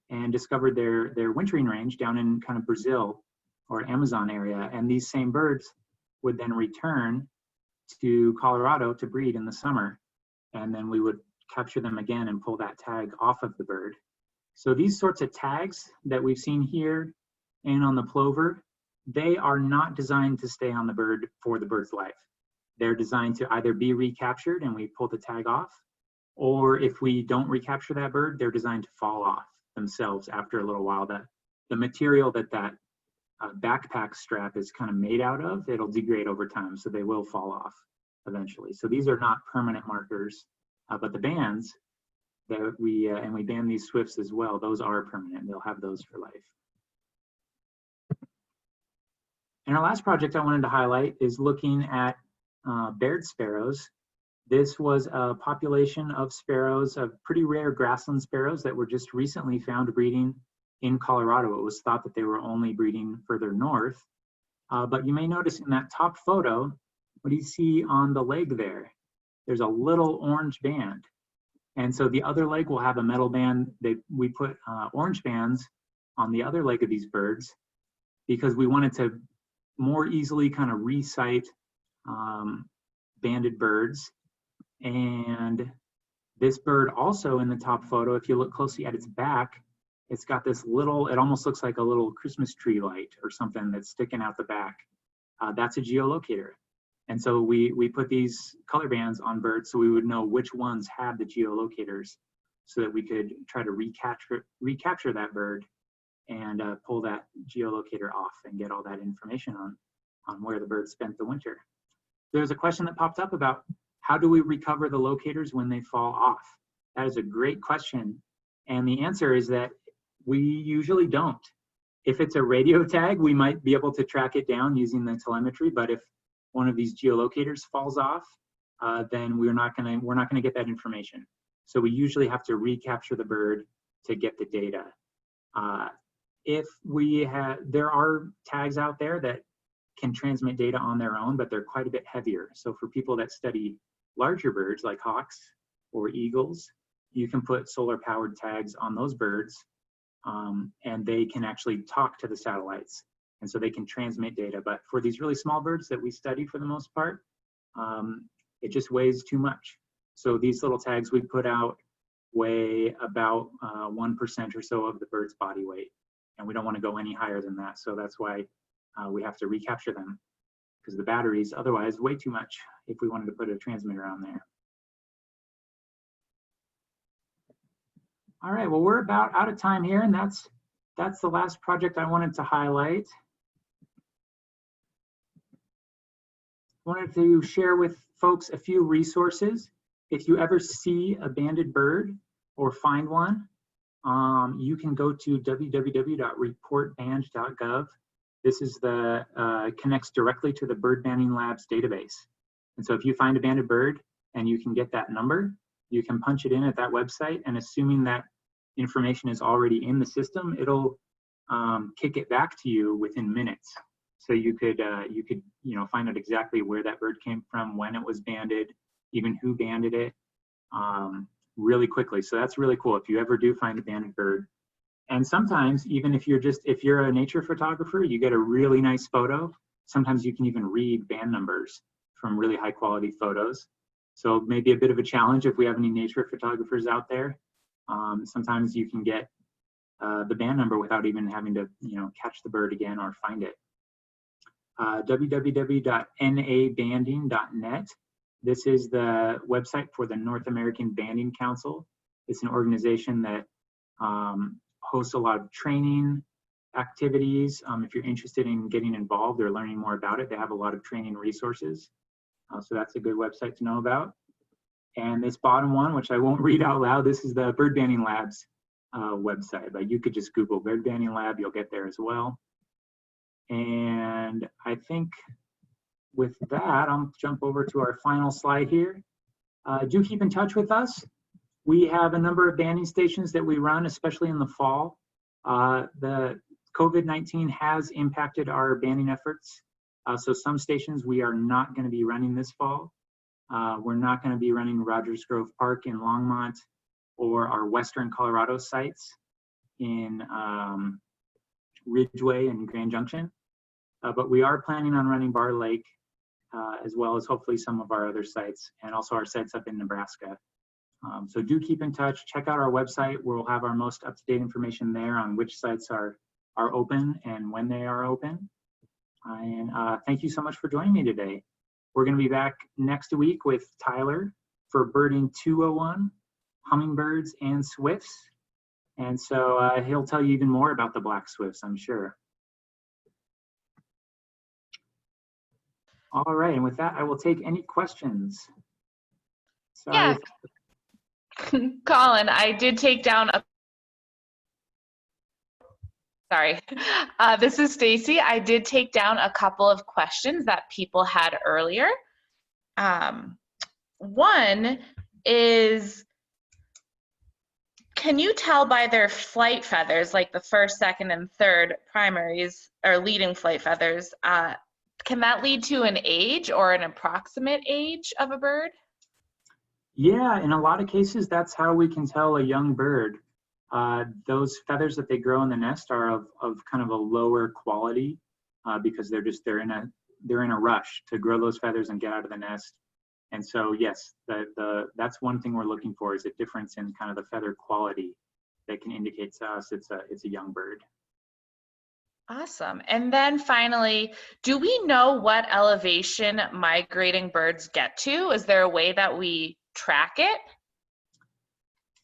and discovered their wintering range down in kind of Brazil or Amazon area. And these same birds would then return to Colorado to breed in the summer. And then we would capture them again and pull that tag off of the bird. So these sorts of tags that we've seen here and on the plover, they are not designed to stay on the bird for the bird's life. They're designed to either be recaptured and we pull the tag off, or if we don't recapture that bird, they're designed to fall off themselves after a little while. The material that backpack strap is kind of made out of, it'll degrade over time, so they will fall off eventually. So these are not permanent markers, but the bands that we ban these swifts as well, those are permanent. They'll have those for life. And our last project I wanted to highlight is looking at Baird sparrows. This was a population of sparrows, of pretty rare grassland sparrows that were just recently found breeding in Colorado. It was thought that they were only breeding further north. But you may notice in that top photo, what do you see on the leg there? There's a little orange band. And so the other leg will have a metal band. We put orange bands on the other leg of these birds because we wanted to more easily kind of recite banded birds. And this bird also in the top photo, if you look closely at its back, it's got this little, it almost looks like a little Christmas tree light or something that's sticking out the back. That's a geolocator. And so we put these color bands on birds so we would know which ones had the geolocators so that we could try to recapture that bird and pull that geolocator off and get all that information on where the bird spent the winter. There's a question that popped up about how do we recover the locators when they fall off? That is a great question. And the answer is that we usually don't. If it's a radio tag, we might be able to track it down using the telemetry, but if one of these geolocators falls off, then we're not gonna get that information. So we usually have to recapture the bird to get the data. There are tags out there that can transmit data on their own, but they're quite a bit heavier. So for people that study larger birds like hawks or eagles, you can put solar powered tags on those birds and they can actually talk to the satellites. And so they can transmit data. But for these really small birds that we study for the most part, it just weighs too much. So these little tags we put out weigh about 1% or so of the bird's body weight. And we don't want to go any higher than that. So that's why we have to recapture them, because the batteries otherwise way too much if we wanted to put a transmitter on there. All right, well, we're about out of time here, and that's the last project I wanted to highlight. I wanted to share with folks a few resources. If you ever see a banded bird or find one, you can go to www.reportband.gov. This is connects directly to the Bird Banding Labs database. And so if you find a banded bird and you can get that number, you can punch it in at that website, and assuming that information is already in the system, it'll kick it back to you within minutes. So you could find out exactly where that bird came from, when it was banded, even who banded it, really quickly. So that's really cool if you ever do find a banded bird. And sometimes, even if you're a nature photographer, you get a really nice photo. Sometimes you can even read band numbers from really high quality photos. So maybe a bit of a challenge if we have any nature photographers out there. Sometimes you can get the band number without even having to catch the bird again or find it. www.nabanding.net. This is the website for the North American Banding Council. It's an organization that hosts a lot of training activities. If you're interested in getting involved or learning more about it, they have a lot of training resources. So that's a good website to know about. And this bottom one, which I won't read out loud, this is the Bird Banding Lab's website, but you could just Google Bird Banding Lab, you'll get there as well. And I think with that, I'll jump over to our final slide here. Do keep in touch with us. We have a number of banding stations that we run, especially in the fall. The COVID-19 has impacted our banding efforts. So some stations we are not going to be running this fall. We're not going to be running Rogers Grove Park in Longmont or our Western Colorado sites in Ridgeway and Grand Junction. But we are planning on running Bar Lake, as well as hopefully some of our other sites, and also our sites up in Nebraska. So do keep in touch. Check out our website. We'll have our most up-to-date information there on which sites are open and when they are open. And thank you so much for joining me today. We're going to be back next week with Tyler for Birding 201, hummingbirds and swifts. And so he'll tell you even more about the black swifts, I'm sure. All right, and with that, I will take any questions. Sorry. Yeah, Colin, I did take down a. Sorry, this is Stacy. I did take down a couple of questions that people had earlier. One is, can you tell by their flight feathers, like the first, second, and third primaries or leading flight feathers, can that lead to an age or an approximate age of a bird? Yeah, in a lot of cases, that's how we can tell a young bird. Those feathers that they grow in the nest are of kind of a lower quality because they're in a rush to grow those feathers and get out of the nest. And so yes, that's one thing we're looking for, is a difference in kind of the feather quality that can indicate to us it's a young bird. Awesome. And then finally, do we know what elevation migrating birds get to? Is there a way that we track it?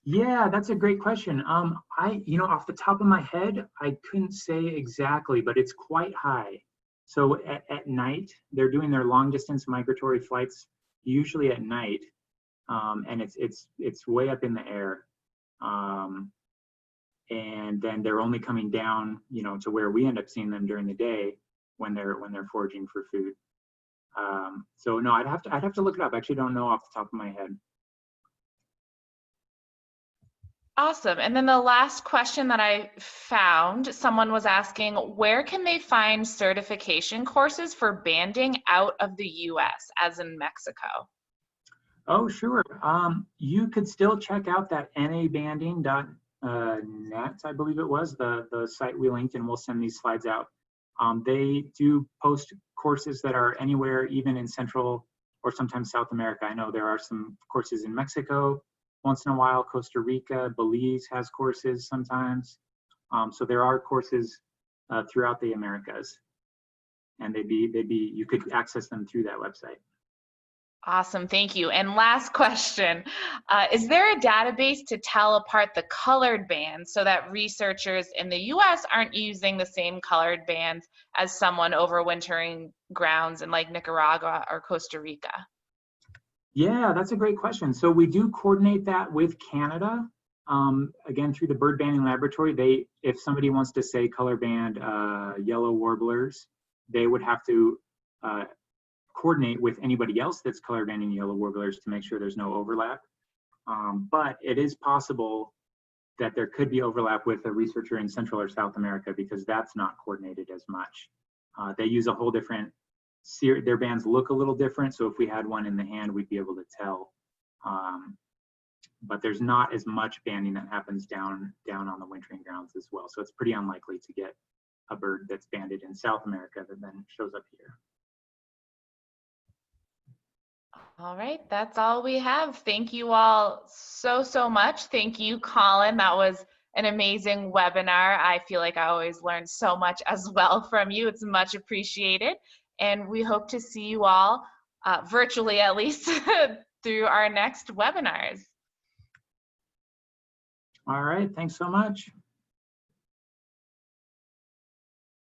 Yeah, that's a great question. Off the top of my head, I couldn't say exactly, but it's quite high. So at night, they're doing their long distance migratory flights, usually at night, and it's way up in the air. And then they're only coming down, to where we end up seeing them during the day when they're foraging for food. So no, I'd have to look it up. I actually don't know off the top of my head. Awesome. And then the last question that I found, someone was asking, where can they find certification courses for banding out of the US, as in Mexico? Oh, sure. You could still check out that nabanding.net, I believe it was, the site we linked, and we'll send these slides out. They do post courses that are anywhere, even in Central or sometimes South America. I know there are some courses in Mexico once in a while. Costa Rica, Belize has courses sometimes. So there are courses throughout the Americas, and you could access them through that website. Awesome, thank you. And last question, is there a database to tell apart the colored bands so that researchers in the US aren't using the same colored bands as someone overwintering grounds in like Nicaragua or Costa Rica? Yeah, that's a great question. So we do coordinate that with Canada. Again, through the Bird Banding Laboratory, if somebody wants to say color band yellow warblers, they would have to coordinate with anybody else that's color banding yellow warblers to make sure there's no overlap. But it is possible that there could be overlap with a researcher in Central or South America, because that's not coordinated as much. They use a whole different, their bands look a little different, so if we had one in the hand, we'd be able to tell. But there's not as much banding that happens down on the wintering grounds as well. So it's pretty unlikely to get a bird that's banded in South America that then shows up here. All right, that's all we have. Thank you all so much. Thank you, Colin. That was an amazing webinar. I feel like I always learn so much as well from you. It's much appreciated. And we hope to see you all virtually, at least, through our next webinars. All right, thanks so much.